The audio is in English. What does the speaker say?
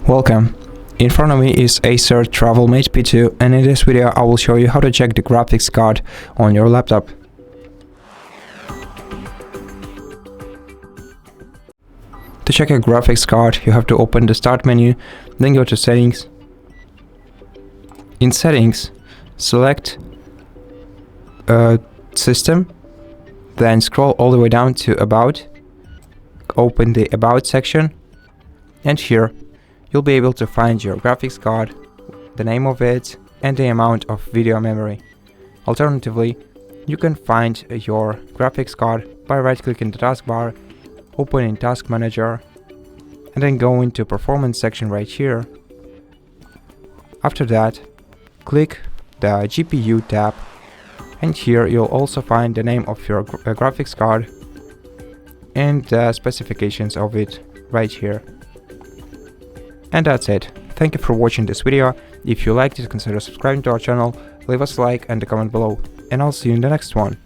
Welcome. In front of me is ACER TravelMate P2, and in this video I will show you how to check the graphics card on your laptop. To check a graphics card, you have to open the Start menu, then go to Settings. In Settings, select System, then scroll all the way down to About, open the About section, and here you'll be able to find your graphics card, the name of it, and the amount of video memory. Alternatively, you can find your graphics card by right-clicking the taskbar, opening Task Manager, and then go into Performance section right here. After that, click the GPU tab, and here you'll also find the name of your graphics card and the specifications of it right here. And that's it. Thank you for watching this video. If you liked it, consider subscribing to our channel, leave us a like and a comment below, and I'll see you in the next one.